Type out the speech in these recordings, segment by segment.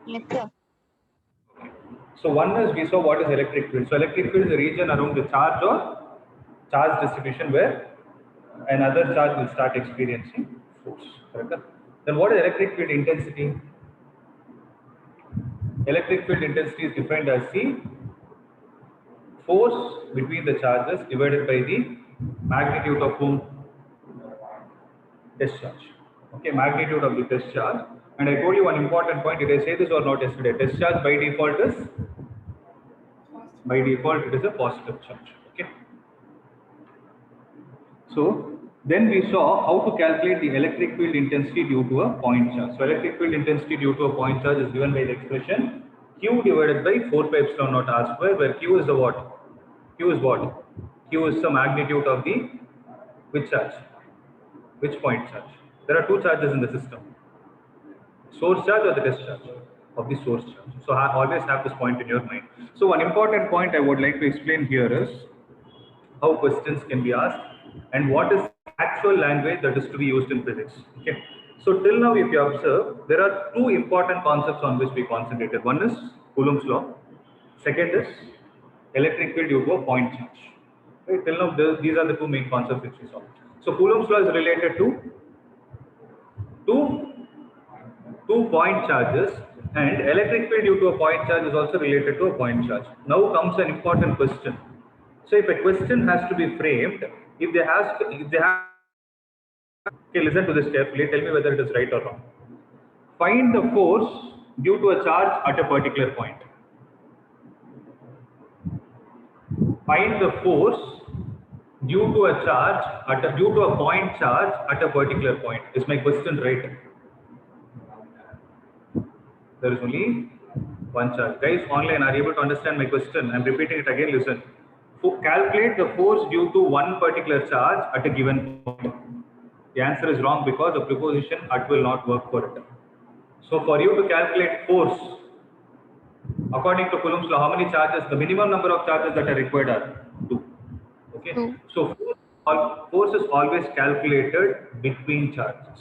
Yes, sir. So one is we saw what is electric field. So electric field is the region around the charge or charge distribution where another charge will start experiencing force. Correct? Then what is electric field intensity? Electric field intensity is defined as the force between the charges divided by the magnitude of whom? Test charge. Okay, magnitude of the test charge. And I told you one important point. Did I say this or not yesterday? Test charge by default is a positive charge. Okay. So then we saw how to calculate the electric field intensity due to a point charge. So electric field intensity due to a point charge is given by the expression Q divided by 4 pi epsilon naught r square, where Q is the what? Q is what? Q is the magnitude of the which charge? Which point charge? There are two charges in the system. Source charge or the test charge? Of the source charge. So I always have this point in your mind. So one important point I would like to explain here is how questions can be asked and what is actual language that is to be used in physics. Okay. So till now, if you observe, there are two important concepts on which we concentrated. One is Coulomb's law. Second is electric field due to a point charge. Right? Till now, these are the two main concepts which we saw. So Coulomb's law is related to two point charges, and electric field due to a point charge is also related to a point charge. Now comes an important question. So if a question has to be framed, if they have, okay, listen to this carefully. Tell me whether it is right or wrong. Find the force due to a charge at a particular point. Find the force due to a charge due to a point charge at a particular point. Is my question right? There is only one charge. Guys, online, are you able to understand my question? I'm repeating it again. Listen. Calculate the force due to one particular charge at a given point. The answer is wrong because the preposition at will not work for it. So for you to calculate force, according to Coulomb's law, how many charges? The minimum number of charges that are required are 2. Okay. 2. So force is always calculated between charges.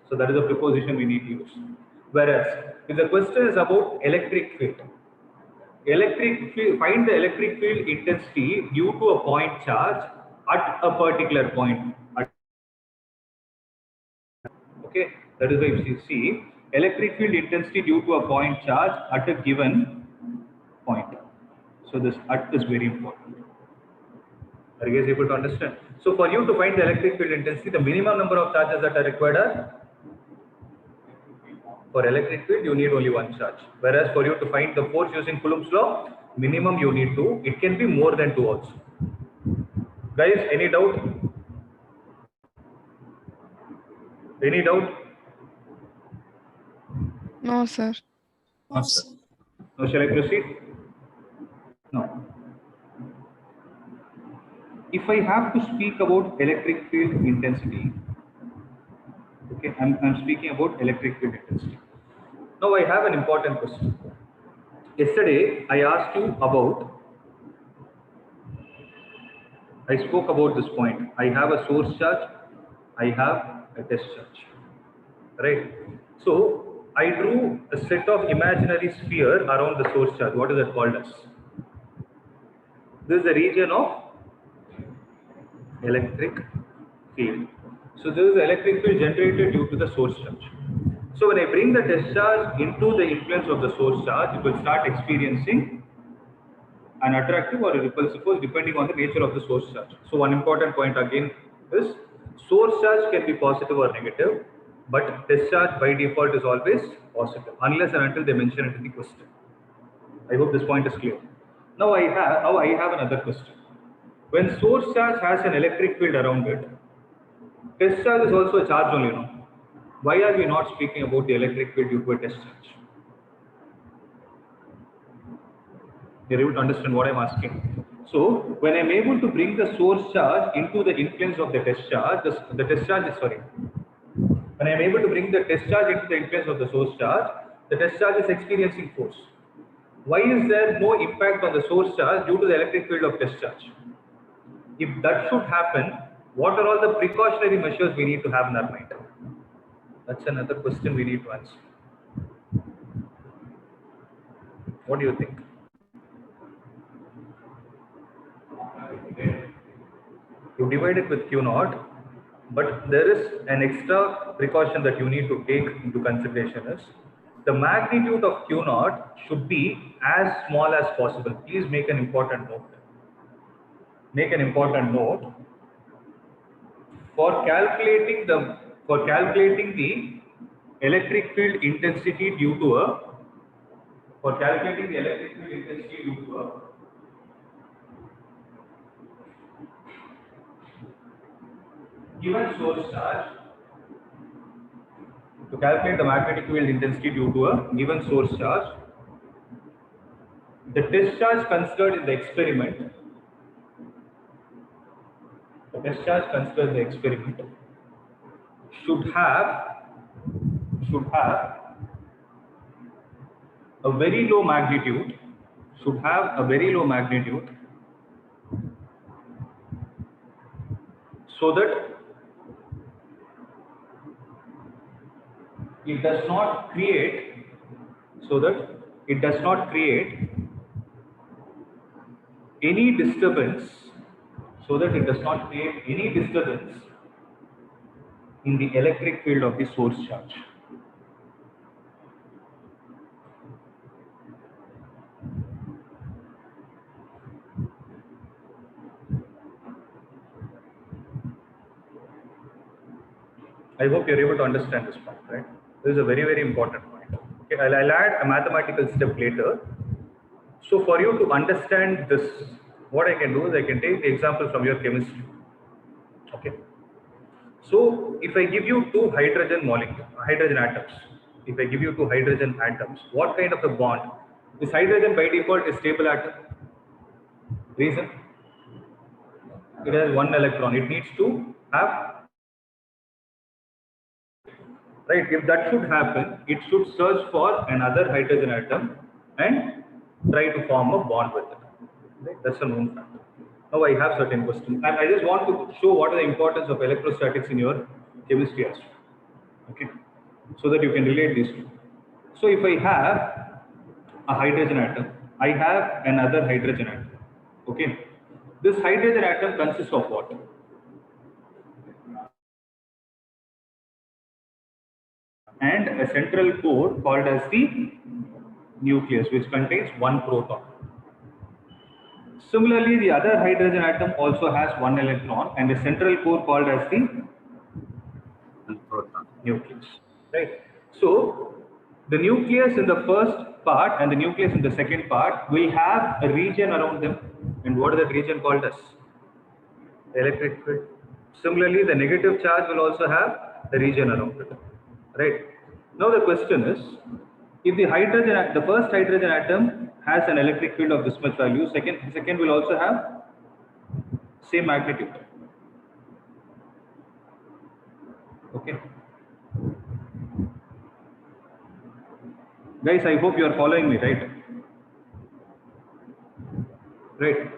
So that is the preposition we need to use. Whereas if the question is about electric field, find the electric field intensity due to a point charge at a particular point. Okay, that is why you see electric field intensity due to a point charge at a given point. So this at is very important. Are you guys able to understand? So for you to find the electric field intensity, the minimum number of charges that are required are, for electric field you need only one charge. Whereas for you to find the force using Coulomb's law, minimum you need 2. It can be more than 2 also. Guys, any doubt? Any doubt? No, sir. No, sir. Now shall I proceed? No. If I have to speak about electric field intensity, okay, I'm speaking about electric field intensity. Now I have an important question. Yesterday I asked you about, I spoke about this point. I have a source charge, I have a test charge, right? So I drew a set of imaginary sphere around the source charge. What is that called as? This is the region of electric field. So this is the electric field generated due to the source charge. So when I bring the test charge into the influence of the source charge, it will start experiencing an attractive or a repulsive force depending on the nature of the source charge. So one important point again is source charge can be positive or negative, but test charge by default is always positive unless and until they mention it in the question. I hope this point is clear. Now I have another question. When source charge has an electric field around it, test charge is also a charge only, no? Why are we not speaking about the electric field due to a test charge? You're able to understand what I'm asking. So when I'm able to bring the source charge into the influence of the test charge, when I'm able to bring the test charge into the influence of the source charge, the test charge is experiencing force. Why is there no impact on the source charge due to the electric field of test charge? If that should happen, what are all the precautionary measures we need to have in our mind? That's another question we need to answer. What do you think? You divide it with Q naught, but there is an extra precaution that you need to take into consideration is the magnitude of Q naught should be as small as possible. Please make an important note. Make an important note for calculating the electric field intensity due to a given source charge, to calculate the magnetic field intensity due to a given source charge, the discharge considered in the experiment, should have a very low magnitude, so that it does not create any disturbance in the electric field of the source charge. I hope you're able to understand this point, right? This is a very, very important point. Okay, I'll add a mathematical step later. So for you to understand this, what I can do is I can take the example from your chemistry. Okay. So if I give you two hydrogen atoms, what kind of a bond? This hydrogen by default is stable atom. Reason? It has one electron. It needs to have, right? If that should happen, it should search for another hydrogen atom and try to form a bond with it. Right? That's a known fact. Now I have certain questions, and I just want to show what are the importance of electrostatics in your chemistry as well. Okay, so that you can relate these two. So if I have a hydrogen atom, I have another hydrogen atom. Okay, this hydrogen atom consists of what? And a central core called as the nucleus, which contains one proton. Similarly, the other hydrogen atom also has one electron and a central core called as the proton nucleus. Right. So the nucleus in the first part and the nucleus in the second part will have a region around them. And what is that region called as? The electric field. Similarly, the negative charge will also have the region around it. Right. Now the question is, if the first hydrogen atom has an electric field of this much value, second will also have same magnitude. Okay. Guys, I hope you are following me, right? Right.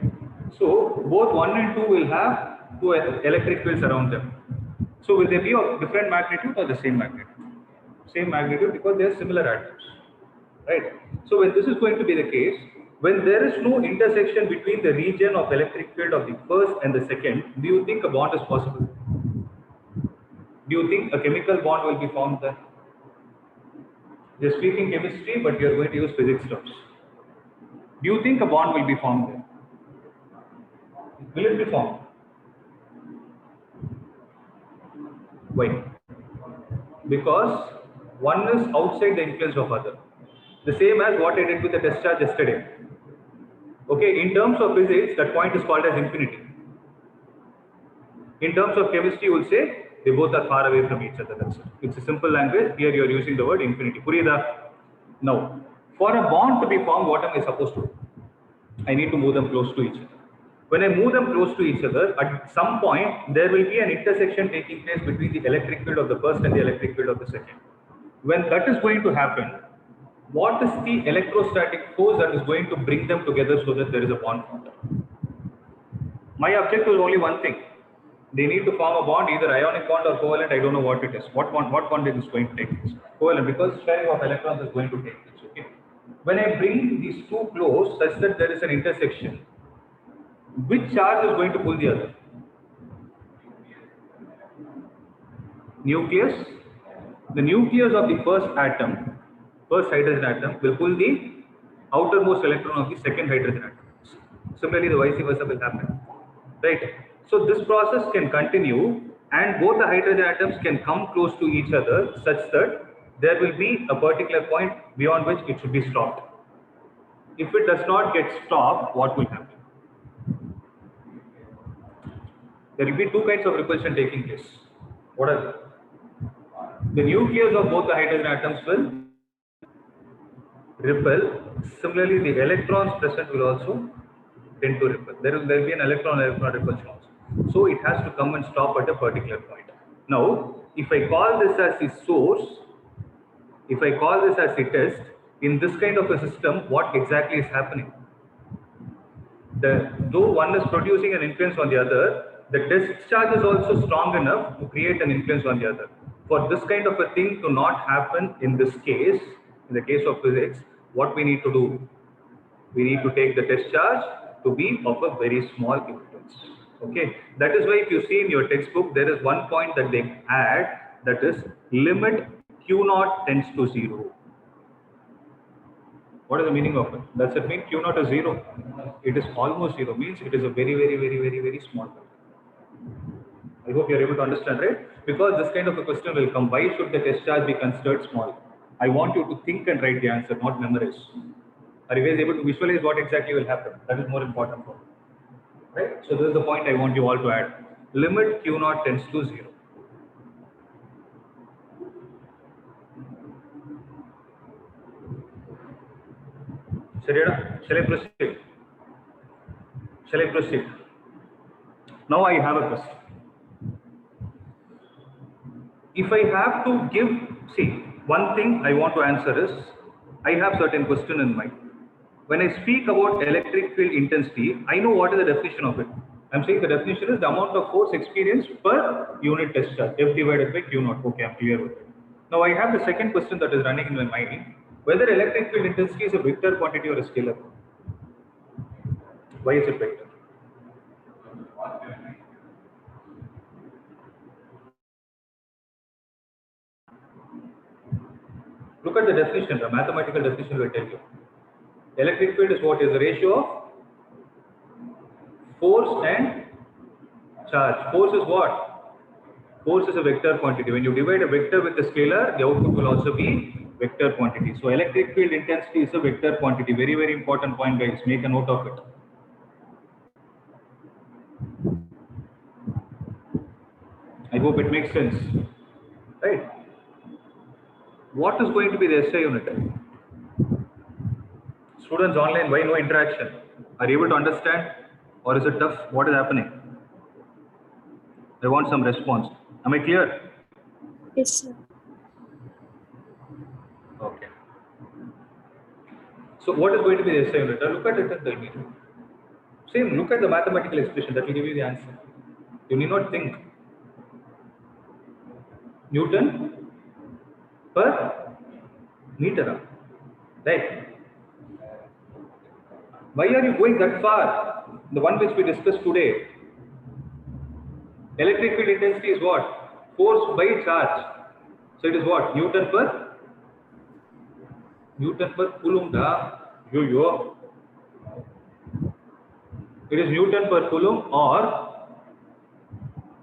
So both 1 and 2 will have two electric fields around them. So will they be of different magnitude or the same magnitude? Same magnitude, because they are similar atoms. Right. So when this is going to be the case, when there is no intersection between the region of electric field of the first and the second, do you think a bond is possible? Do you think a chemical bond will be formed there? You're speaking chemistry, but you're going to use physics terms. Do you think a bond will be formed there? Will it be formed? Why? Because one is outside the influence of other. The same as what I did with the test charge yesterday. Okay, in terms of physics, that point is called as infinity. In terms of chemistry, you will say they both are far away from each other. That's it. It's a simple language. Here you are using the word infinity. Purida. Now, for a bond to be formed, what am I supposed to do? I need to move them close to each other. When I move them close to each other, at some point, there will be an intersection taking place between the electric field of the first and the electric field of the second. When that is going to happen, what is the electrostatic force that is going to bring them together so that there is a bond formed? My objective is only one thing. They need to form a bond, either ionic bond or covalent. I don't know what it is. What bond is going to take place? Covalent, because sharing of electrons is going to take place. Okay. when I bring these two close such that there is an intersection, which charge is going to pull the other? Nucleus. The nucleus of the first atom, first hydrogen atom, will pull the outermost electron of the second hydrogen atom. Similarly, the vice versa will happen. Right? So this process can continue and both the hydrogen atoms can come close to each other such that there will be a particular point beyond which it should be stopped. If it does not get stopped, what will happen? There will be two kinds of repulsion taking place. What are they? The nucleus of both the hydrogen atoms will repel. Similarly, the electrons present will also tend to repel. There will be an electron-electron repulsion also. So it has to come and stop at a particular point. Now, if I call this as the source, if I call this as the test, in this kind of a system, what exactly is happening? Though one is producing an influence on the other, the discharge is also strong enough to create an influence on the other. For this kind of a thing to not happen in this case, in the case of physics, what we need to do? We need to take the discharge to be of a very small influence. Okay, that is why if you see in your textbook, there is one point that they add, that is limit Q naught tends to 0. What is the meaning of it? Does it mean Q naught is 0? It is almost 0, means it is a very small value. I hope you are able to understand, right? Because this kind of a question will come. Why should the discharge be considered small? I want you to think and write the answer, not memorize. Are you guys able to visualize what exactly will happen? That is more important for you. Right? So this is the point I want you all to add. Limit Q naught tends to 0. Shall I proceed? Shall I proceed? Now I have a question. If I have to give, see, one thing I want to answer is, I have certain question in mind. When I speak about electric field intensity, I know what is the definition of it. I'm saying the definition is the amount of force experienced per unit discharge, F divided by Q naught. Okay, I'm clear with it. Now I have the second question that is running in my mind, whether electric field intensity is a vector quantity or a scalar. Why is it vector? Look at the definition, the mathematical definition will tell you. Electric field is what? Is the ratio of force and charge. Force is what? Force is a vector quantity. When you divide a vector with a scalar, the output will also be vector quantity. So electric field intensity is a vector quantity. Very important point, guys. Make a note of it. I hope it makes sense. Right? What is going to be the SI unit? Students online, why no interaction? Are you able to understand? Or is it tough? What is happening? I want some response. Am I clear? Yes, sir. Okay. So what is going to be the SI unit? Look at it and tell me. Same, look at the mathematical expression, that will give you the answer. You need not think. Newton per meter. Right? Why are you going that far? The one which we discussed today. Electric field intensity is what? Force by charge. So it is what? Newton per coulomb. Yo. It is Newton per coulomb or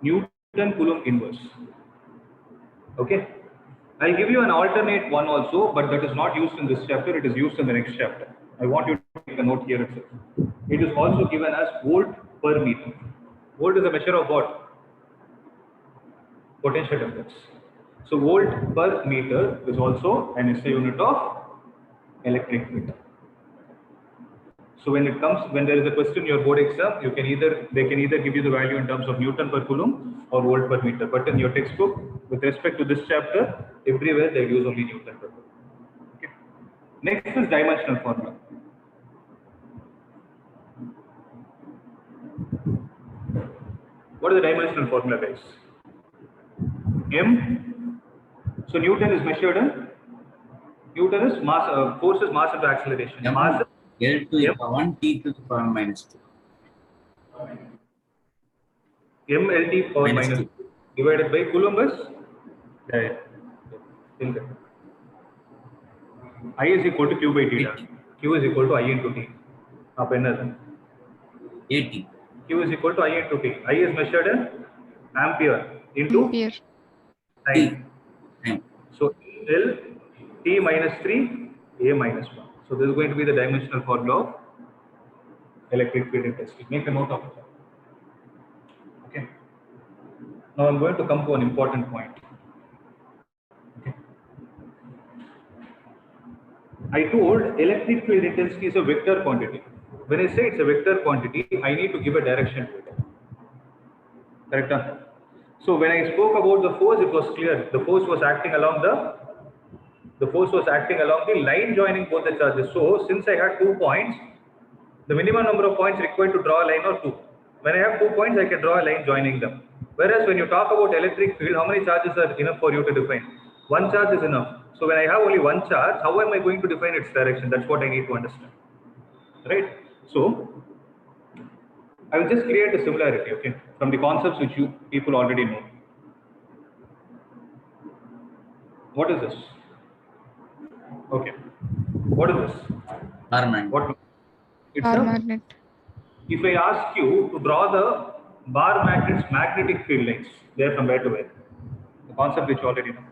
Newton coulomb inverse. Okay. I'll give you an alternate one also, but that is not used in this chapter. It is used in the next chapter. I want you to take a note here itself. It is also given as volt per meter. Volt is a measure of what? Potential difference. So volt per meter is also an SI unit of electric field. So when there is a question in your board exam, they can either give you the value in terms of Newton per coulomb or volt per meter. But in your textbook, with respect to this chapter, everywhere they use only Newton per coulomb. Okay. Next is dimensional formula. What is the dimensional formula, guys? M. So Newton is measured in Newton is mass, force is mass into acceleration. Mass L to the power 1, T to the power minus 2. mLT power minus 2 divided by Coulomb is I is equal to Q by theta. Q is equal to I into T. Now, AT. Q is equal to I into T. I is measured in ampere into time. So L T minus 3, A minus 1. So this is going to be the dimensional formula of electric field intensity. Make a note of it. Okay. Now I'm going to come to an important point. Okay. I told electric field intensity is a vector quantity. When I say it's a vector quantity, I need to give a direction to it. Correct? So when I spoke about the force, it was clear. The force was acting along the line joining both the charges. So since I had 2 points, the minimum number of points required to draw a line are 2. When I have 2 points, I can draw a line joining them. Whereas when you talk about electric field, how many charges are enough for you to define? 1 charge is enough. So when I have only 1 charge, how am I going to define its direction? That's what I need to understand. Right? So I will just create a similarity, okay, from the concepts which you people already know. What is this? Okay. What is this? Bar magnet. What? It's Bar magnet. If I ask you to draw the bar magnet's magnetic field lines, they are from where to where? The concept which you already know.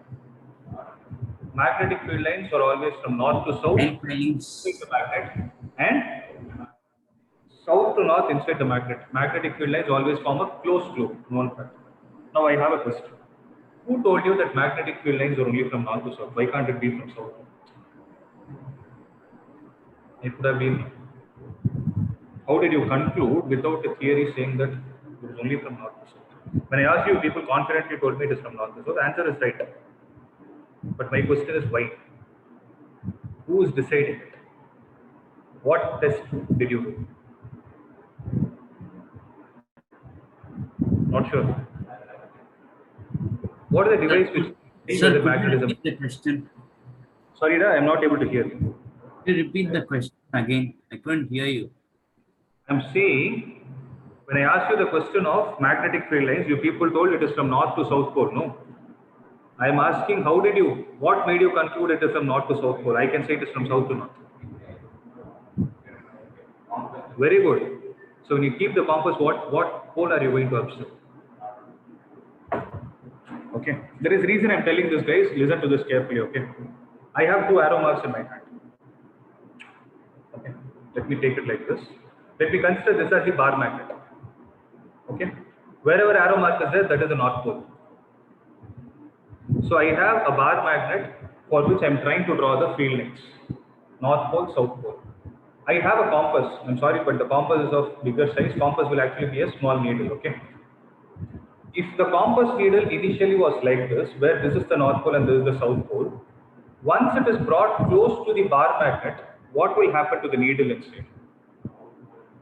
Magnetic field lines are always from north to south inside the magnet, and south to north inside the magnet. Magnetic field lines always form a closed loop, known fact. Now I have a question. Who told you that magnetic field lines are only from north to south? Why can't it be from south? It could have been. How did you conclude without a theory saying that it is only from north to south? When I asked you, people confidently told me it is from north to south. The answer is right. But my question is why? Who is deciding it? What test did you do? Not sure. What is the device which Sir, the magnetism? repeat the question. Sorry, I am not able to hear you. Could you repeat the question again? I couldn't hear you. I am saying, when I asked you the question of magnetic field lines, you people told it is from north to south pole. No. I am asking, what made you conclude it is from north to south pole? I can say it is from south to north. Very good. So when you keep the compass, what pole are you going to observe? Okay. There is reason I am telling this, guys. Listen to this carefully. Okay. I have 2 arrow marks in my hand. Okay. Let me take it like this. Let me consider this as the bar magnet. Okay. Wherever arrow mark is there, that is the north pole. So I have a bar magnet for which I am trying to draw the field lines. North pole, south pole. I have a compass. I'm sorry, but the compass is of bigger size. Compass will actually be a small needle. Okay. If the compass needle initially was like this, where this is the north pole and this is the south pole, once it is brought close to the bar magnet, what will happen to the needle inside?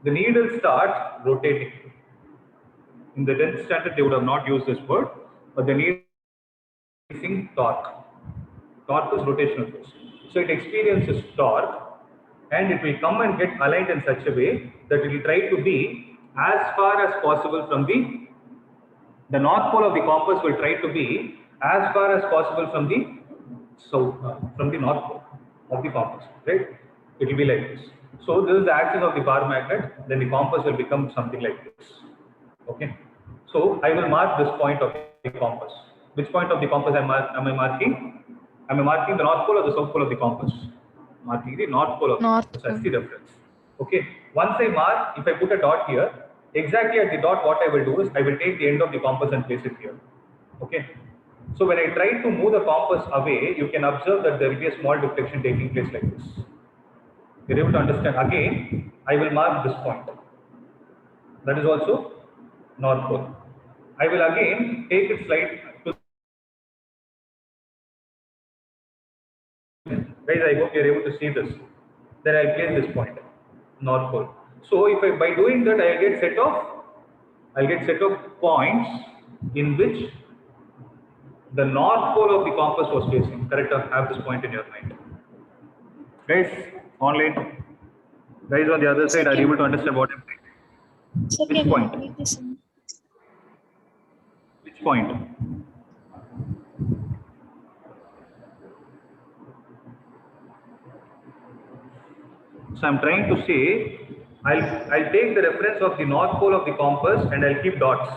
The needle starts rotating. In the 10th standard, they would have not used this word, but the needle is using torque. Torque is rotational force. So it experiences torque, and it will come and get aligned in such a way that it will try to be as far as possible from the north pole of the compass will try to be as far as possible from the south, from the north pole of the compass, right? It will be like this. So this is the axis of the bar magnet, then the compass will become something like this. Okay. So I will mark this point of the compass. Which point of the compass am I marking? Am I marking the north pole or the south pole of the compass? Marking the north pole of the compass. That's the reference. Okay. Once I mark, if I put a dot here, exactly at the dot, what I will do is I will take the end of the compass and place it here. Okay. So when I try to move the compass away, you can observe that there will be a small deflection taking place like this. You're able to understand. Again, I will mark this point. That is also north pole. I will again take it slide to. Guys, I hope you're able to see this. Then I'll place this point, north pole. So if I, by doing that, I'll get set of points in which the north pole of the compass was facing. Correct? Have this point in your mind. Guys, online. Guys on the other side, are you able to understand what I'm saying? Which point? Which point? So I'm trying to say, I'll take the reference of the north pole of the compass and I'll keep dots.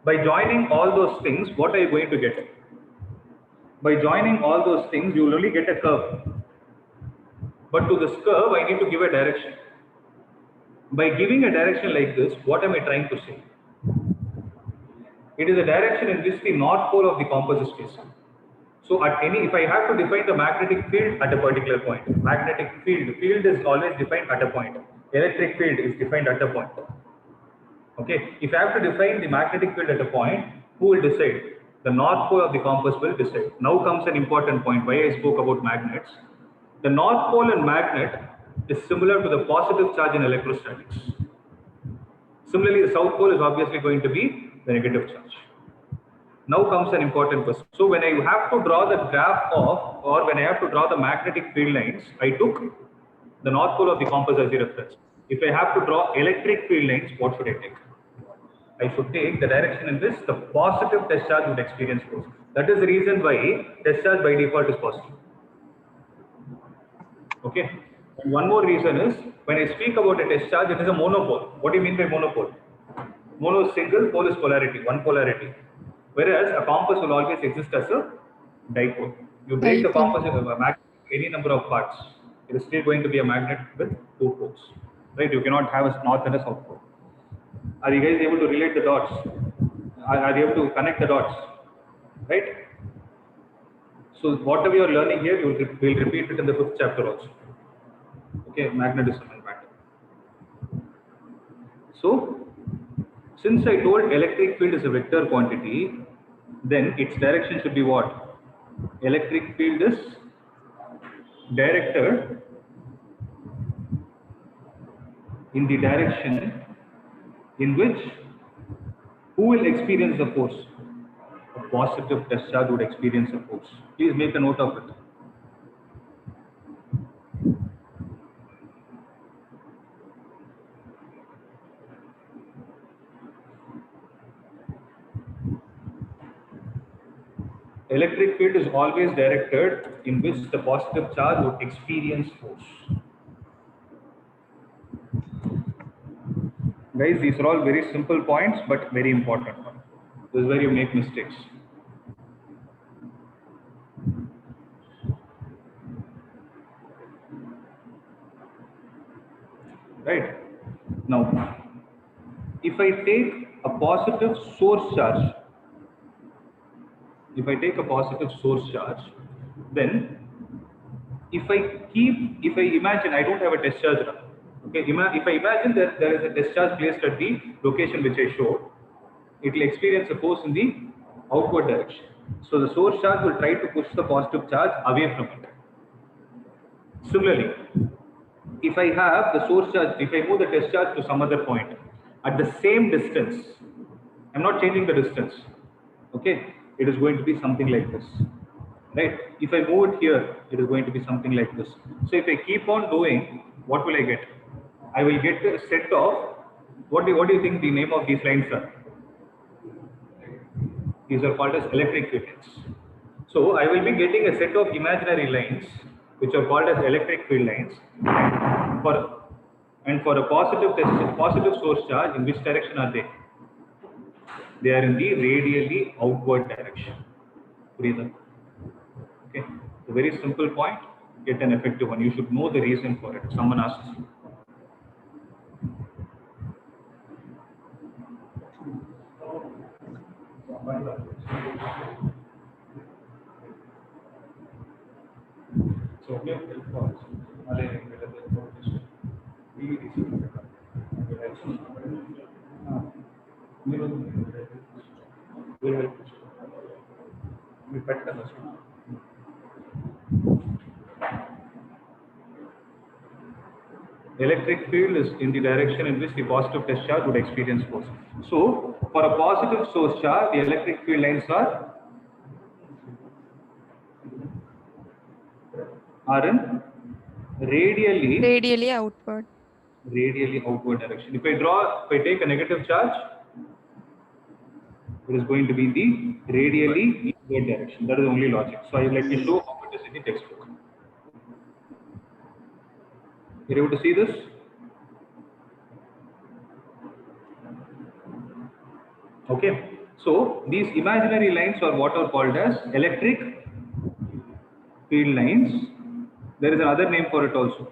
By joining all those things, what are you going to get? By joining all those things, you will only get a curve. But to this curve, I need to give a direction. By giving a direction like this, what am I trying to say? It is a direction in which the north pole of the compass is facing. So at any, if I have to define the magnetic field at a particular point, magnetic field is always defined at a point. Electric field is defined at a point. Okay, if I have to define the magnetic field at a point, who will decide? The north pole of the compass will decide. Now comes an important point, why I spoke about magnets. The north pole in magnet is similar to the positive charge in electrostatics. Similarly, the south pole is obviously going to be the negative charge. Now comes an important question. So when I have to draw the graph of, or when I have to draw the magnetic field lines, I took the north pole of the compass as a reference. If I have to draw electric field lines, what should I take? I should take the direction in which the positive test charge would experience force. That is the reason why test charge by default is positive. Okay. And one more reason is, when I speak about a test charge, it is a monopole. What do you mean by monopole? Mono is single, pole is polarity, one polarity. Whereas a compass will always exist as a dipole. You break the compass into a magnet, any number of parts, it is still going to be a magnet with two poles. Right? You cannot have a north and a south pole. Are you guys able to relate the dots? Are you able to connect the dots? Right? So whatever you are learning here, you will repeat it in the 5th chapter also. Okay, magnetism and matter. So, since I told electric field is a vector quantity, then its direction should be what? Electric field is directed in the direction in which who will experience the force? A positive test charge would experience a force. Please make a note of it. Electric field is always directed in which the positive charge would experience force. Guys, these are all very simple points, but very important. This is where you make mistakes. Right? Now, if I take a positive source charge, then if I imagine I don't have a test charge now. Okay, if I imagine that there is a test charge placed at the location which I showed, it will experience a force in the outward direction. So the source charge will try to push the positive charge away from it. Similarly, if I have the source charge, if I move the test charge to some other point at the same distance, I'm not changing the distance. Okay, it is going to be something like this. Right? If I move it here, it is going to be something like this. So if I keep on doing, what will I get? I will get a set of, what do you think the name of these lines are? These are called as electric field lines. So I will be getting a set of imaginary lines which are called as electric field lines. For a positive source charge, in which direction are they? They are in the radially outward direction. Okay, a very simple point, yet an effective one. You should know the reason for it if someone asks you. So, electric field is in the direction in which the positive test charge would experience force. So, for a positive source charge, the electric field lines are in radially outward. Direction. If I take a negative charge, it is going to be the radially inward direction. That is only logic. So I will let you show how it is in the textbook. You're able to see this? Okay. So these imaginary lines are what are called as electric field lines. There is another name for it also.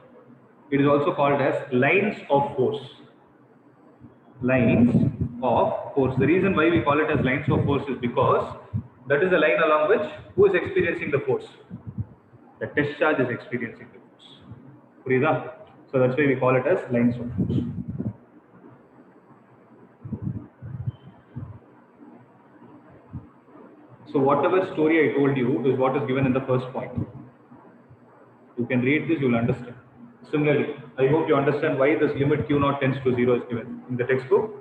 It is also called as lines of force. Lines of force. The reason why we call it as lines of force is because that is the line along which who is experiencing the force? The test charge is experiencing the force. Purida? So that's why we call it as lines of force. So whatever story I told you is what is given in the first point. You can read this, you will understand. Similarly, I hope you understand why this limit Q0 tends to 0 is given in the textbook.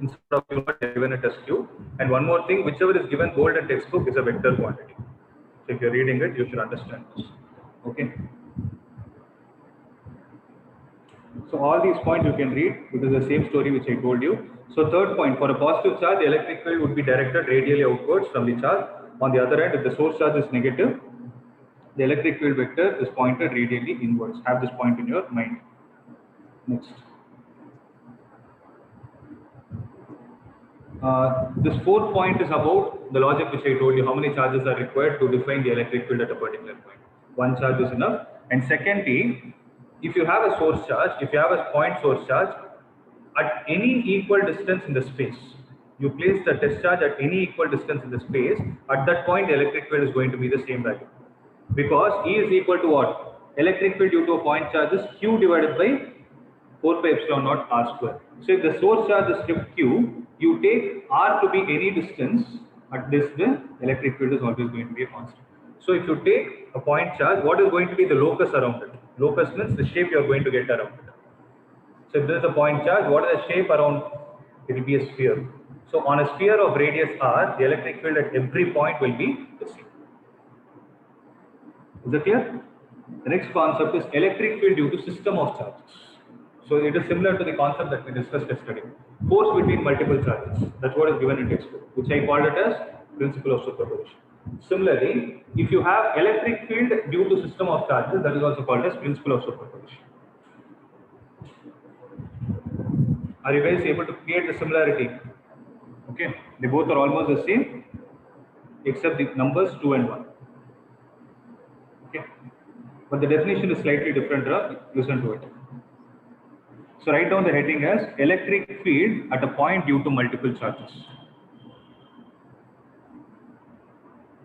Instead of Q0, they are given it as Q. And one more thing, whichever is given bold in textbook is a vector quantity. So if you're reading it, you should understand this. Okay. So all these points you can read. It is the same story which I told you. So third point, for a positive charge, the electric field would be directed radially outwards from the charge. On the other hand, if the source charge is negative, the electric field vector is pointed radially inwards. Have this point in your mind. Next. This fourth point is about the logic which I told you, how many charges are required to define the electric field at a particular point. One charge is enough. And secondly, if you have a source charge, if you have a point source charge, at any equal distance in the space, you place the test charge at any equal distance in the space, at that point the electric field is going to be the same value. Because E is equal to what? Electric field due to a point charge is Q divided by 4 pi epsilon naught R square. So if the source charge is kept Q, you take R to be any distance, at this the electric field is always going to be a constant. So if you take a point charge, what is going to be the locus around it? Locus means the shape you are going to get around it. So if there is a point charge, what is the shape around? It will be a sphere. So on a sphere of radius R, the electric field at every point will be the same. Is that clear? The next concept is electric field due to system of charges. So it is similar to the concept that we discussed yesterday. Force between multiple charges. That's what is given in textbook, which I called it as principle of superposition. Similarly, if you have electric field due to system of charges, that is also called as principle of superposition. Are you guys able to create the similarity? Okay, they both are almost the same, except the numbers 2 and 1. Okay, but the definition is slightly different. Listen to it. So write down the heading as electric field at a point due to multiple charges.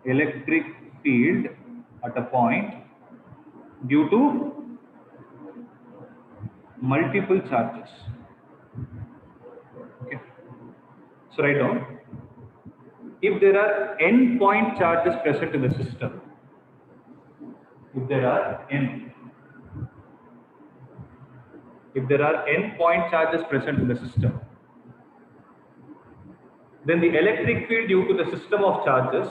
Electric field at a point due to multiple charges. Okay. So write down, if there are n point charges present in the system, if there are n point charges present in the system, then the electric field due to the system of charges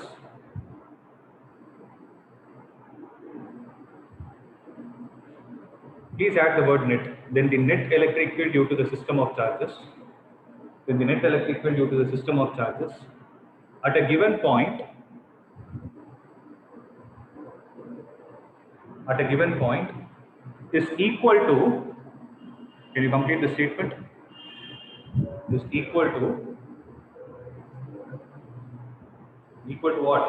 please add the word net. Then the net electric field due to the system of charges. Then the net electric field due to the system of charges at a given point is equal to, can you complete the statement? Is equal to what?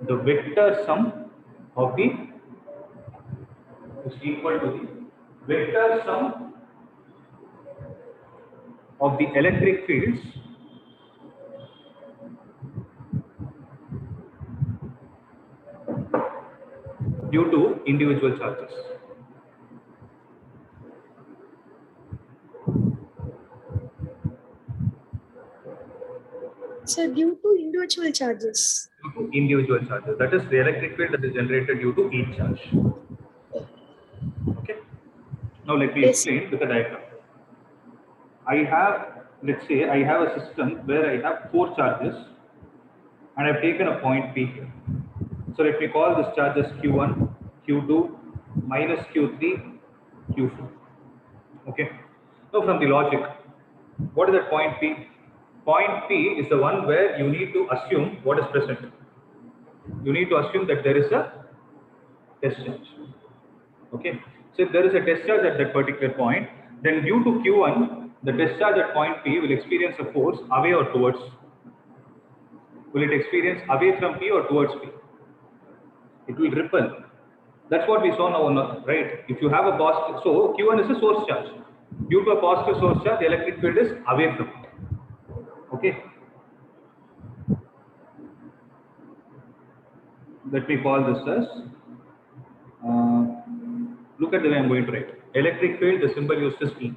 The vector sum of the is equal to the vector sum of the electric fields due to individual charges. So due to individual charges. Due to individual charges. That is the electric field that is generated due to each charge. Okay. Now let me explain with a diagram. Let's say I have a system where I have 4 charges and I've taken a point P here. So let me call this charge as Q1, Q2 minus Q3, Q4. Okay. Now from the logic, what is that point P? Point P is the one where you need to assume what is present. You need to assume that there is a test charge. Okay. So if there is a test charge at that particular point, then due to Q1, the test charge at point P will experience a force away or towards. Will it experience away from P or towards P? It will repel. That's what we saw now, right? If you have a positive, so Q1 is a source charge. Due to a positive source charge, the electric field is away from it. Okay. Let me call this as, look at the way I'm going to write. Electric field, the symbol used is E.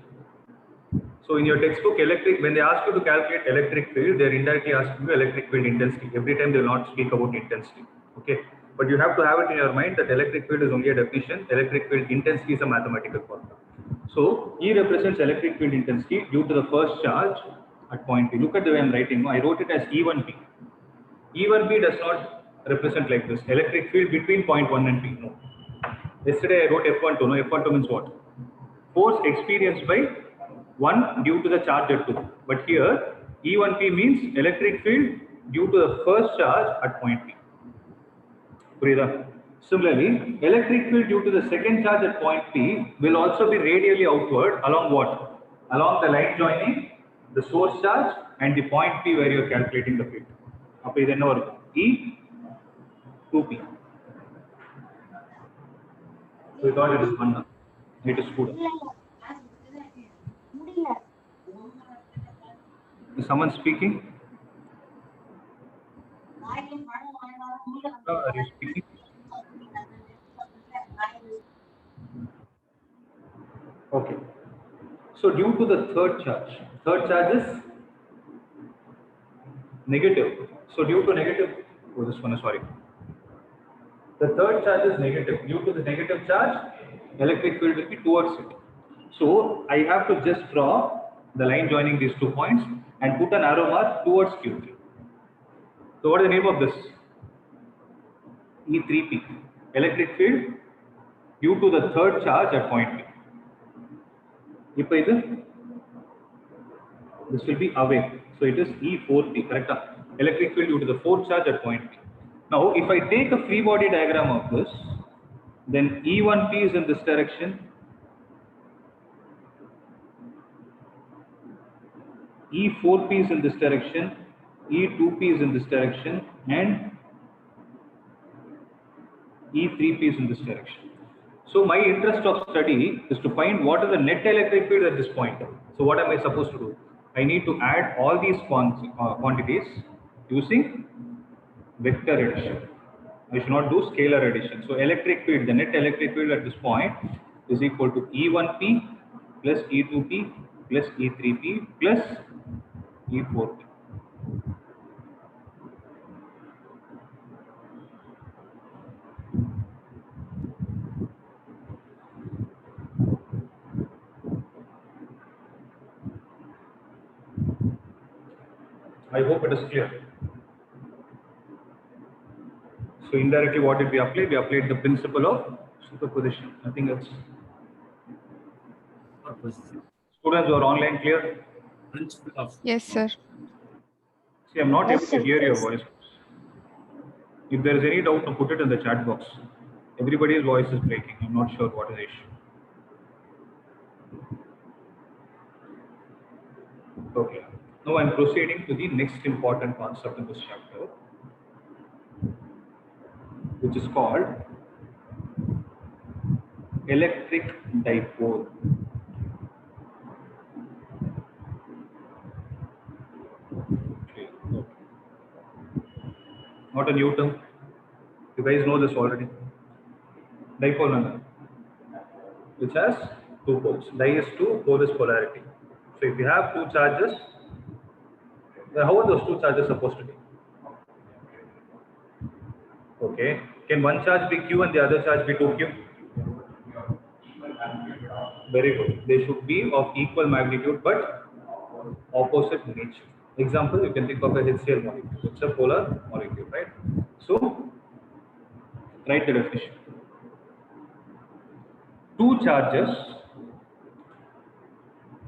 So in your textbook, when they ask you to calculate electric field, they're indirectly asking you electric field intensity. Every time they will not speak about intensity. Okay. But you have to have it in your mind that electric field is only a definition. Electric field intensity is a mathematical formula. So E represents electric field intensity due to the first charge at point P. Look at the way I'm writing. I wrote it as E1P. E1P does not represent like this. Electric field between point 1 and P. No. Yesterday I wrote F12. No, F12 means what? Force experienced by 1 due to the charge at 2. But here E1P means electric field due to the first charge at point P. Similarly, electric field due to the second charge at point P will also be radially outward along what? Along the line joining the source charge and the point P where you are calculating the field. Okay, then over E 2P. So we thought it is 1. It is good. Is someone speaking? Are you speaking? Okay. So due to the third charge is negative. So due to negative, oh, this one is sorry. The third charge is negative. Due to the negative charge, electric field will be towards it. So I have to just draw the line joining these 2 points and put an arrow mark towards Q3. So what is the name of this? E3P. Electric field due to the third charge at point P. This will be away. So it is E4P, correct? Electric field due to the fourth charge at point P. Now, if I take a free body diagram of this, then E1P is in this direction, E4P is in this direction, E2P is in this direction, and E3P is in this direction. So my interest of study is to find what is the net electric field at this point. So what am I supposed to do? I need to add all these quantities using vector addition. I should not do scalar addition. So electric field, the net electric field at this point is equal to E1P plus E2P plus E3P plus E4P. I hope it is clear. So indirectly what did we apply? We applied the principle of superposition. Nothing else. Students who are online, clear? Principle of Yes, sir. See, I'm not able Yes, to sir. hear your Yes. voice. If there is any doubt, put it in the chat box. Everybody's voice is breaking. I'm not sure what is the issue. Okay. Now I'm proceeding to the next important concept in this chapter, which is called electric dipole. Okay. Not a new term. You guys know this already. Dipole number, which has 2 poles. Di is 2, pole is polarity. So if you have 2 charges, then how are those 2 charges supposed to be? Okay. Can one charge be Q and the other charge be 2Q? Very good. They should be of equal magnitude but opposite nature. Example, you can think of a HCl molecule. It's a polar molecule, right? So, write the definition.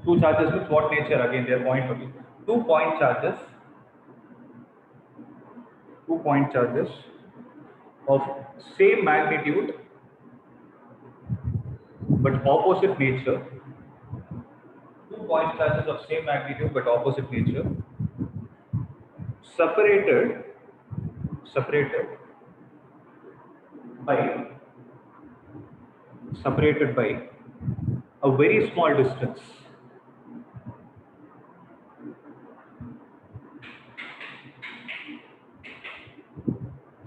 two charges with what nature? Again, they are point only. 2 point charges of same magnitude but opposite nature. 2 point charges of same magnitude but opposite nature, separated by a very small distance.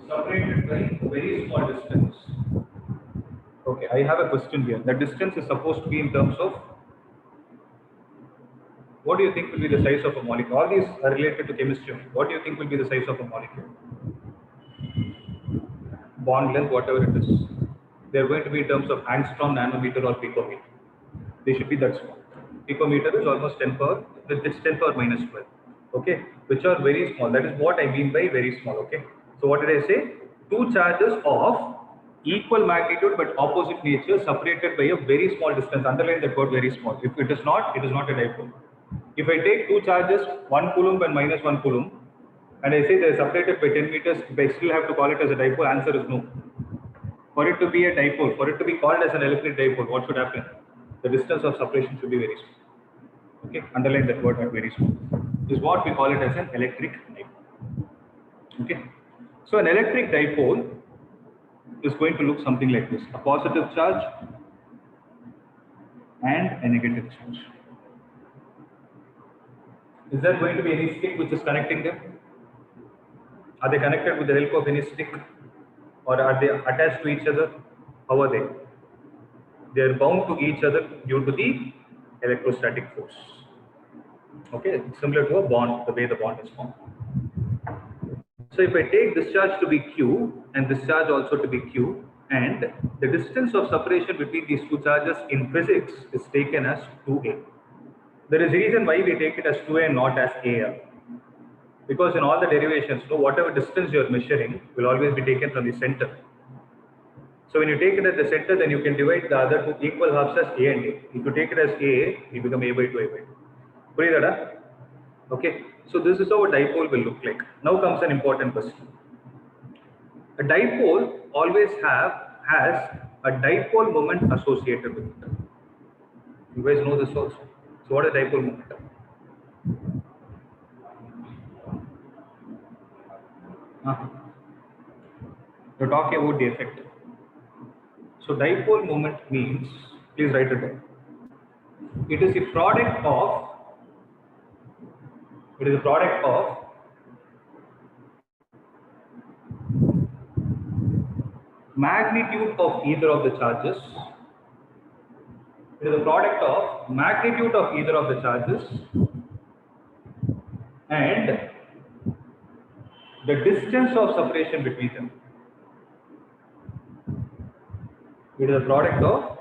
Separated by a very small distance. Okay, I have a question here. The distance is supposed to be in terms of, what do you think will be the size of a molecule? All these are related to chemistry. What do you think will be the size of a molecule? Bond length, whatever it is. They are going to be in terms of angstrom, nanometer, or picometer. They should be that small. Picometer is almost 10 power, it's 10 power minus 12. Okay, which are very small. That is what I mean by very small. Okay, so what did I say? Two charges of equal magnitude but opposite nature separated by a very small distance. Underline that word, very small. If it is not a dipole. If I take two charges, 1 coulomb and minus 1 coulomb, and I say they are separated by 10 meters, if I still have to call it as a dipole, answer is no. For it to be a dipole, for it to be called as an electric dipole, what should happen? The distance of separation should be very small. Okay, underline that word, very small. This is what we call it as an electric dipole. Okay, so an electric dipole is going to look something like this: a positive charge and a negative charge. Is there going to be any stick which is connecting them? Are they connected with the help of any stick, or are they attached to each other? How are they? They are bound to each other due to the electrostatic force. Okay, it's similar to a bond, the way the bond is formed. So if I take this charge to be Q and this charge also to be Q, and the distance of separation between these two charges in physics is taken as 2a. There is a reason why we take it as 2a and not as AL. Because in all the derivations, whatever distance you are measuring will always be taken from the center. So when you take it at the center, then you can divide the other two equal halves as A and A. If you take it as A, you become A by 2, A by 2. Okay, so this is how a dipole will look like. Now comes an important question. A dipole always has a dipole moment associated with it. You guys know this also. So what is dipole moment? You're talking about the effect. So dipole moment means, please write it down. It is a product of magnitude of either of the charges. It is a product of magnitude of either of the charges and the distance of separation between them. It is a product of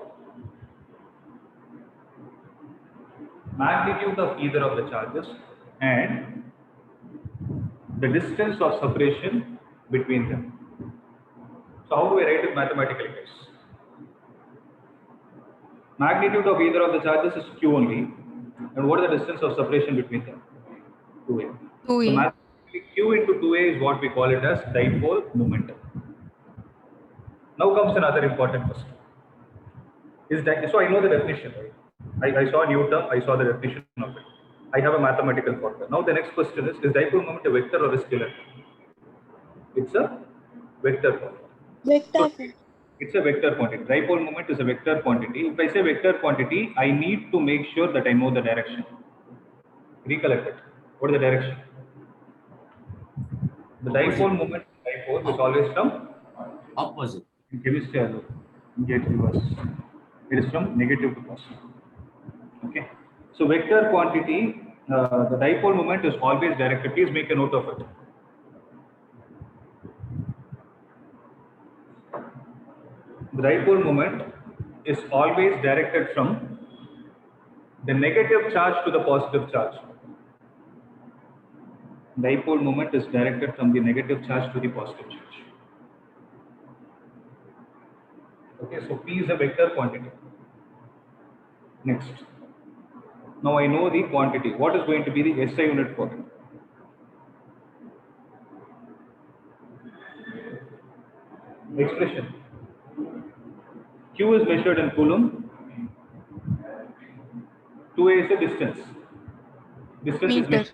magnitude of either of the charges and the distance of separation between them. So how do we write it mathematically, guys? Magnitude of either of the charges is Q only. And what is the distance of separation between them? 2a. 2a. So mathematically Q into 2a is what we call it as dipole moment. Now comes another important question. So I know the definition, right? I saw Newton, I saw the definition of it. I have a mathematical formula. Now the next question is dipole moment a vector or a scalar? It's a vector quantity. Vector. So it's a vector quantity. Dipole moment is a vector quantity. If I say vector quantity, I need to make sure that I know the direction. Recollect it. What is the direction? The dipole moment dipole is always from Opposite. in chemistry as well. Get reverse. It is from negative to positive. Okay. So vector quantity, the dipole moment is always directed. Please make a note of it. The dipole moment is always directed from the negative charge to the positive charge. Dipole moment is directed from the negative charge to the positive charge. Okay, so P is a vector quantity. Next. Now I know the quantity. What is going to be the SI unit for it? Expression. Q is measured in coulomb. 2A is the distance. Distance is Meter. measured.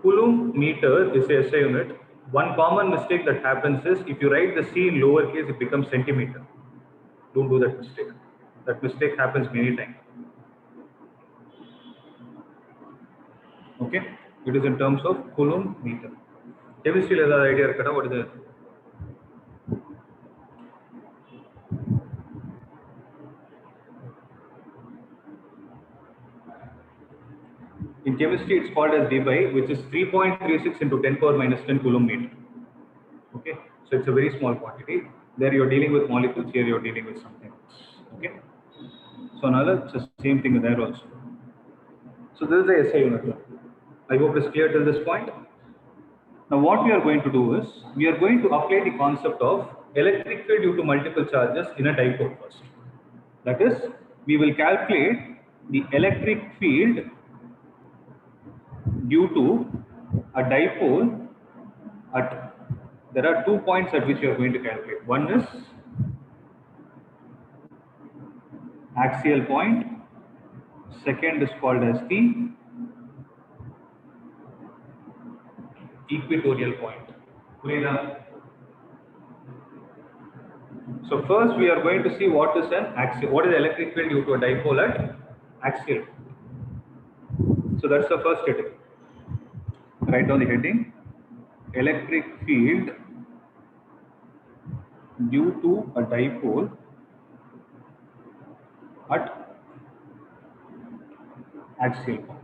Coulomb meter is the SI unit. One common mistake that happens is if you write the C in lowercase, it becomes centimeter. Don't do that mistake. That mistake happens many times. Okay? It is in terms of coulomb meter. Chemistry is the idea. What is it? In chemistry, it's called as dBi, which is 3.36 into 10 power minus 10 coulomb meter. Okay, so it's a very small quantity. There you're dealing with molecules, here you're dealing with something else. Okay, so now it's the same thing there also. So this is the SI unit. I hope it's clear till this point. Now what we are going to do is, we are going to apply the concept of electric field due to multiple charges in a dipole first. That is, we will calculate the electric field due to a dipole at, there are 2 points at which you are going to calculate. One is axial point, second is called as the equatorial point. So first we are going to see what is an axial, what is the electric field due to a dipole at axial. So that's the first heading. Write down the heading. Electric field due to a dipole at axial point.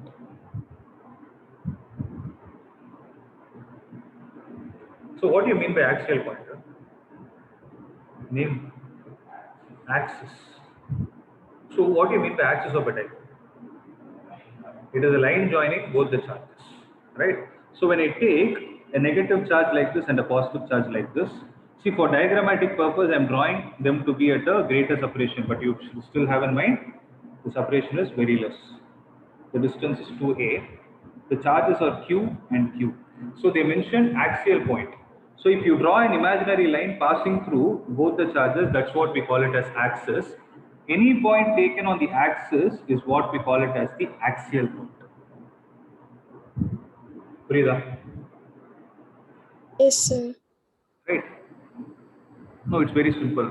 So what do you mean by axial point? Name axis. So what do you mean by axis of a dipole? It is a line joining both the charges, right? So when I take a negative charge like this and a positive charge like this, see, for diagrammatic purpose, I am drawing them to be at a greater separation, but you should still have in mind the separation is very less. The distance is 2a. The charges are q and q. So they mentioned axial point. So if you draw an imaginary line passing through both the charges, that's what we call it as axis. Any point taken on the axis is what we call it as the axial point. Prida? Yes, sir. Right? No, it's very simple.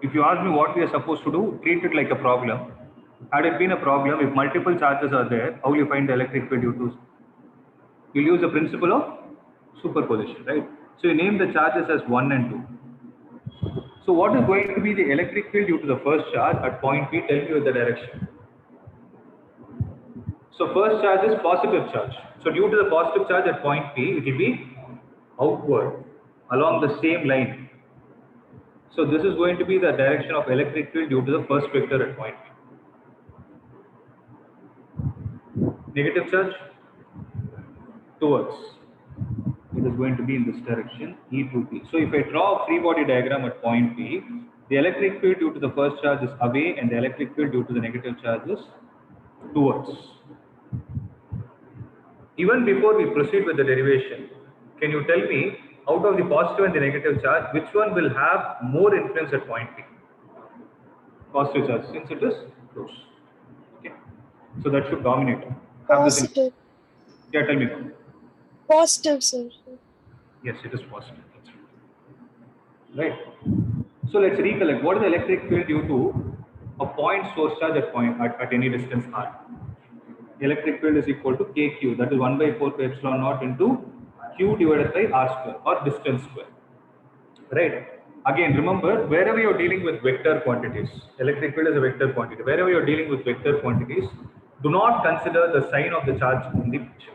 If you ask me what we are supposed to do, treat it like a problem. Had it been a problem, if multiple charges are there, how will you find the electric field due to? You'll use the principle of superposition, right? So you name the charges as 1 and 2. So what is going to be the electric field due to the first charge at point P? Tell me with the direction. So first charge is positive charge. So due to the positive charge at point P, it will be outward along the same line. So this is going to be the direction of electric field due to the first vector at point P. Negative charge towards. It is going to be in this direction, E to P. So if I draw a free body diagram at point P, the electric field due to the first charge is away and the electric field due to the negative charge is towards. Even before we proceed with the derivation, can you tell me, out of the positive and the negative charge, which one will have more influence at point P? Positive charge, since it is close. Okay. So that should dominate. Positive. Yeah, tell me. Positive, sir. Yes, it is positive. Right. So let's recollect. What is the electric field due to a point source charge at any distance r? Electric field is equal to kq. That is 1 by 4 pi epsilon naught into q divided by r square or distance square. Right. Again, remember, wherever you are dealing with vector quantities, electric field is a vector quantity. Wherever you are dealing with vector quantities, do not consider the sign of the charge in the picture.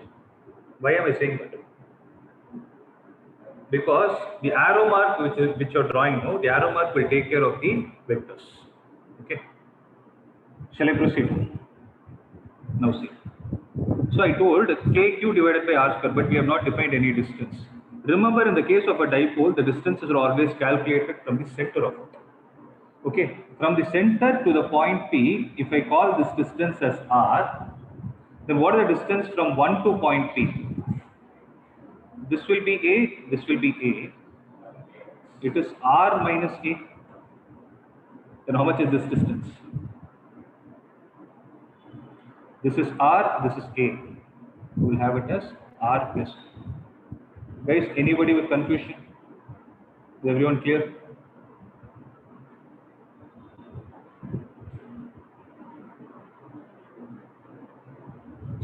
Why am I saying that? Because the arrow mark which you are drawing now, the arrow mark will take care of the vectors. Okay. Shall I proceed? Now see. So I told kq divided by r square, but we have not defined any distance. Remember, in the case of a dipole, the distances are always calculated from the center of it. Okay, from the center to the point P, if I call this distance as R, then what is the distance from 1 to point P? This will be A, this will be A. It is R minus A. Then how much is this distance? This is R, this is A. We will have it as R plus. Guys, anybody with confusion? Is everyone clear?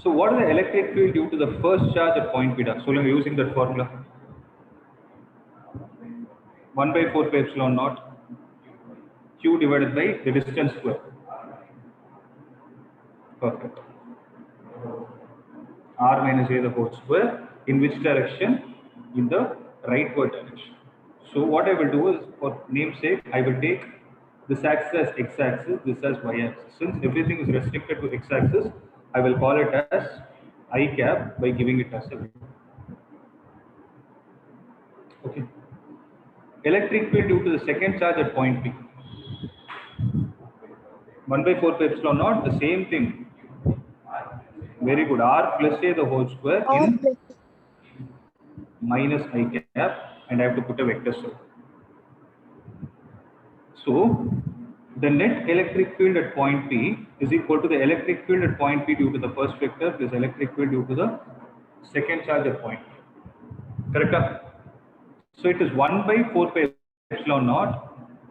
So what is the electric field due to the first charge at point P? So we are using that formula. 1 by 4 pi epsilon naught Q divided by the distance square. Perfect. R minus A the whole square. In which direction? In the rightward direction. So what I will do is, for namesake, I will take this axis as x-axis, this as y-axis. Since everything is restricted to x-axis, I will call it as I cap by giving it as a vector. Okay. Electric field due to the second charge at point P. 1 by 4 pi epsilon naught, the same thing. Very good. R plus A the whole square R in plus minus I cap, and I have to put a vector so. So the net electric field at point P is equal to the electric field at point P due to the first vector plus electric field due to the second charge at point P. Correct? So it is 1 by 4 pi epsilon naught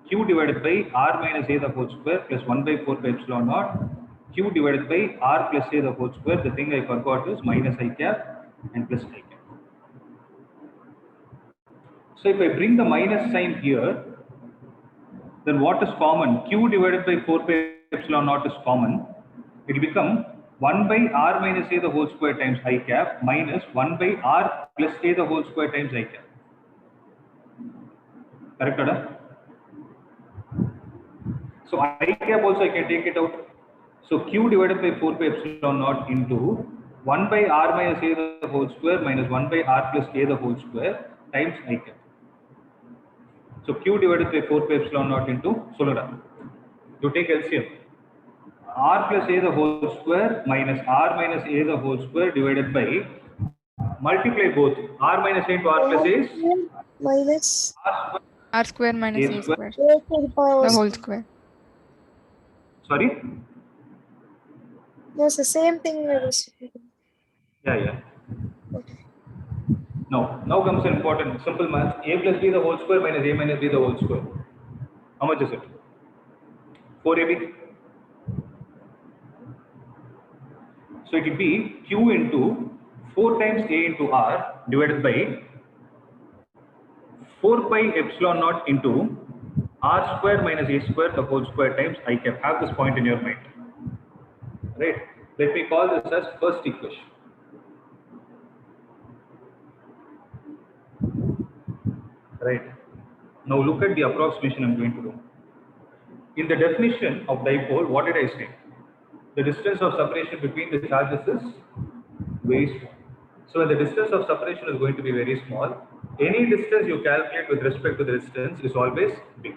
Q divided by R minus A the whole square plus 1 by 4 pi epsilon naught Q divided by R plus A the whole square. The thing I forgot is minus I cap and plus I cap. So if I bring the minus sign here, then what is common? Q divided by 4 pi epsilon naught is common. It will become 1 by R minus A the whole square times I cap minus 1 by R plus A the whole square times I cap. Correct, Ada? So I cap also I can take it out. So Q divided by 4 pi epsilon naught into 1 by R minus A the whole square minus 1 by R plus A the whole square times I cap. So Q divided by 4 pi epsilon naught into solar. You take LCM. R plus A the whole square minus R minus A the whole square divided by, multiply both. R minus A into R plus A is minus R square minus A square. A to the power The of whole square. Sorry? No, it's the same thing I was speaking. Yeah. Okay. Now comes an important simple math. A plus B the whole square minus A minus B the whole square. How much is it? 4AB. So it will be Q into 4 times A into R divided by 4 pi epsilon naught into R square minus A square the whole square times I cap. Have this point in your mind. Right? Let me call this as first equation. Right. Now look at the approximation I'm going to do. In the definition of dipole, what did I say? The distance of separation between the charges is very small. So when the distance of separation is going to be very small, any distance you calculate with respect to the distance is always big.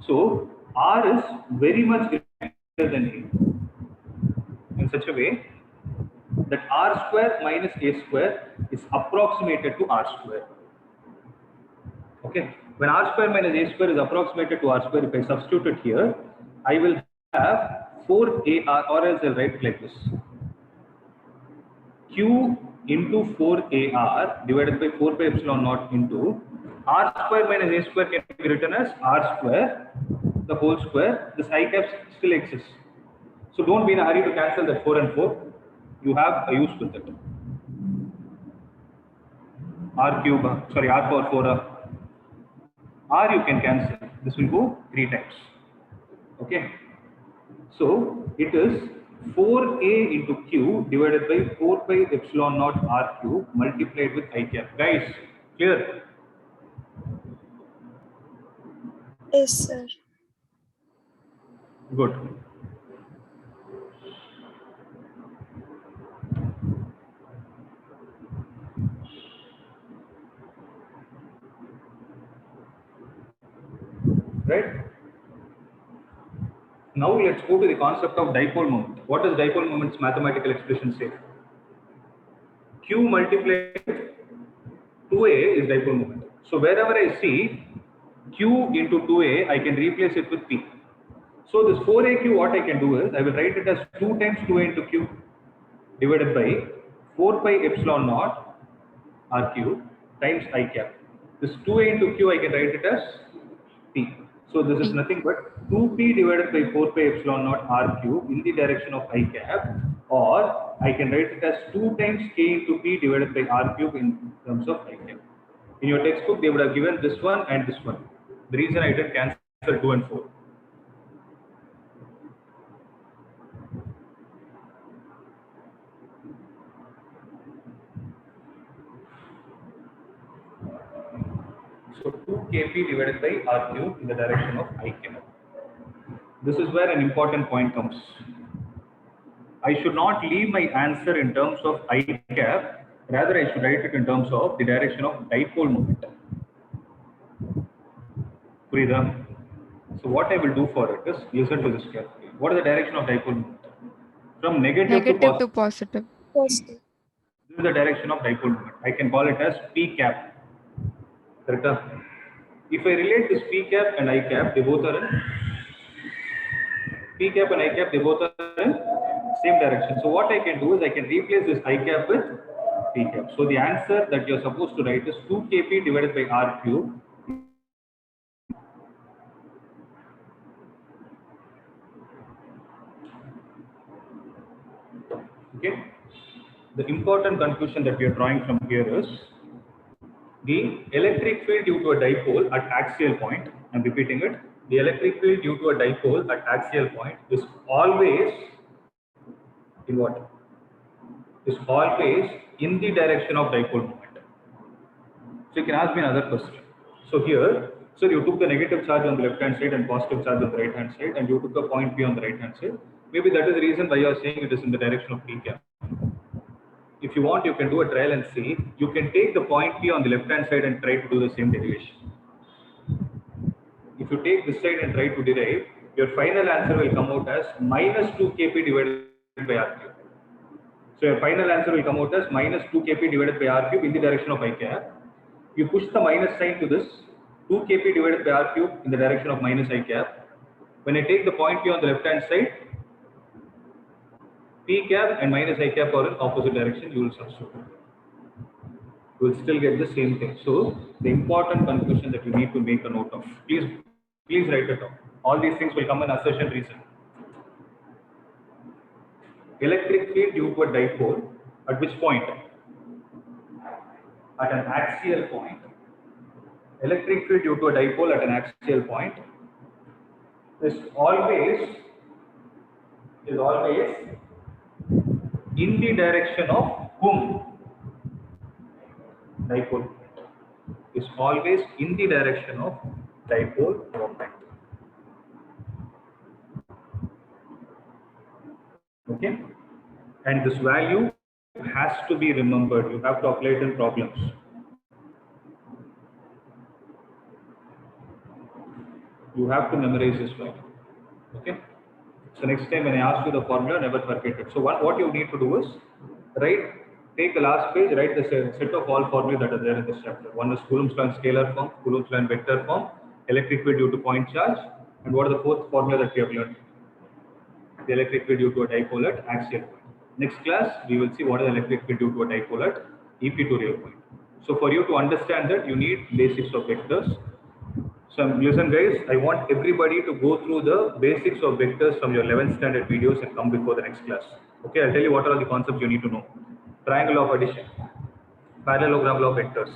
So R is very much greater than A in such a way that R square minus A square is approximated to R square. Okay, when R square minus A square is approximated to R square, if I substitute it here, I will have 4AR, or else I'll write it like this. Q into 4AR divided by 4 pi epsilon naught into R square minus A square can be written as R square, the whole square. This I cap still exists. So don't be in a hurry to cancel that 4 and 4. You have a use with it. R cube, sorry, R power 4R. R you can cancel. This will go 3 times. Okay. So it is 4A into Q divided by 4 pi epsilon naught R cube multiplied with I cap. Guys, clear? Yes, sir. Good. Right? Now let's go to the concept of dipole moment. What does dipole moment's mathematical expression say? Q multiplied 2A is dipole moment. So wherever I see Q into 2A, I can replace it with P. So this 4AQ, what I can do is, I will write it as 2 times 2A into Q divided by 4 pi epsilon naught R cube times I cap. This 2A into Q, I can write it as P. So this is P. nothing but 2P divided by 4 pi epsilon naught R cube in the direction of I cap, or I can write it as 2 times K into P divided by R cube in terms of I cap. In your textbook, they would have given this one and this one. The reason I did cancel 2 and 4. So 2 Kp divided by R cube in the direction of I cap. This is where an important point comes. I should not leave my answer in terms of I cap, rather I should write it in terms of the direction of dipole moment. Purida. So what I will do for it is, listen to this carefully. What is the direction of dipole moment? From negative Negative to positive. Positive. This is the direction of dipole moment. I can call it as P cap. Correct? If I relate this P cap and I cap, they both are in P cap and I cap, they both are in same direction. So what I can do is I can replace this I cap with P cap. So the answer that you're supposed to write is 2 Kp divided by R cube. Okay. The important conclusion that we are drawing from here is the electric field due to a dipole at axial point, I'm repeating it, the electric field due to a dipole at axial point is always in what? Is always in the direction of dipole moment. So you can ask me another question. So here, so you took the negative charge on the left hand side and positive charge on the right hand side, and you took a point P on the right hand side. Maybe that is the reason why you are saying it is in the direction of P cap. If you want, you can do a trial and see. You can take the point P on the left hand side and try to do the same derivation. If you take this side and try to derive, your final answer will come out as minus 2 Kp divided by R cube. So your final answer will come out as minus 2 Kp divided by R cube in the direction of I cap. You push the minus sign to this 2 Kp divided by R cube in the direction of minus I cap. When I take the point P on the left hand side, P cap and minus I cap are in opposite direction, you will substitute. You will still get the same thing. So the important conclusion that you need to make a note of. Please write it down. All these things will come in assertion reason. Electric field due to a dipole at which point? At an axial point. Electric field due to a dipole at an axial point is always in the direction of whom? Dipole. Is always in the direction of dipole moment. Okay? And this value has to be remembered. You have to apply it in problems. You have to memorize this value. Okay? So next time when I ask you the formula, never forget it. So what you need to do is take the last page, write the set of all formulas that are there in this chapter. One is Coulomb's law in scalar form, Coulomb's law in vector form, electric field due to point charge, and what is the fourth formula that we have learned? The electric field due to a dipole at axial point. Next class, we will see what is electric field due to a dipole at EP2 real point. So for you to understand that, you need basics of vectors. So listen guys, I want everybody to go through the basics of vectors from your 11th standard videos and come before the next class. Okay, I'll tell you what are the concepts you need to know. Triangle of addition, parallelogram law of vectors,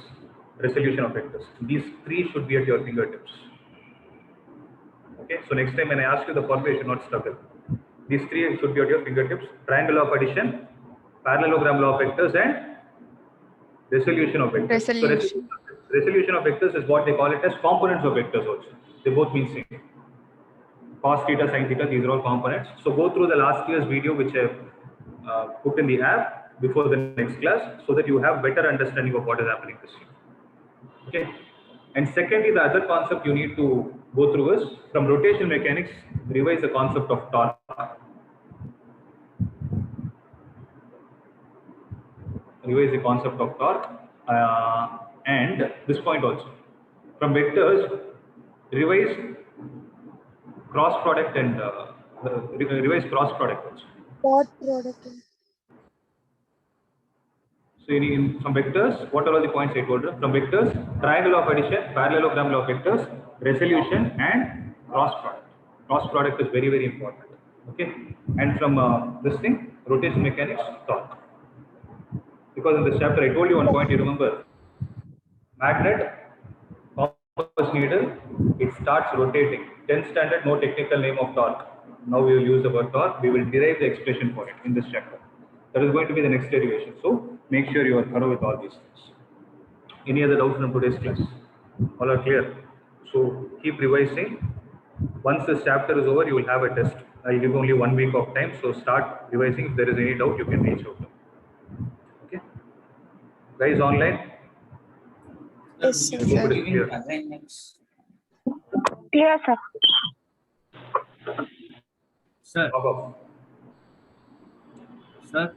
resolution of vectors. These three should be at your fingertips. Okay, so next time when I ask you the formula, you should not struggle. These three should be at your fingertips. Triangle law of addition, parallelogram law of vectors, and resolution of vectors. Resolution. So resolution of vectors is what they call it as components of vectors also. They both mean same. Cos theta, sin theta, these are all components. So go through the last year's video which I have put in the app before the next class so that you have better understanding of what is happening this year. Okay. And secondly, the other concept you need to go through is from rotational mechanics, revise the concept of torque. Revise the concept of torque and this point also. From vectors, revise cross product and revise cross product also. Dot product. So in some vectors, what are all the points I told you? From vectors, triangle of addition, parallelogram of vectors, resolution and cross product. Cross product is very, very important. Okay. And from this thing, rotation mechanics, torque. Because in this chapter, I told you one point, you remember? Magnet, compass needle, it starts rotating. 10th standard, no technical name of torque. Now we will use the word torque. We will derive the expression for it in this chapter. That is going to be the next derivation. So make sure you are thorough with all these things. Any other doubts from today's class? All are clear. So keep revising. Once this chapter is over, you will have a test. I give only 1 week of time. So start revising. If there is any doubt, you can reach out. Okay. Guys online? Yes, sir. You are Yes, giving sir. assignments. Yes, sir. Sir, Above. sir.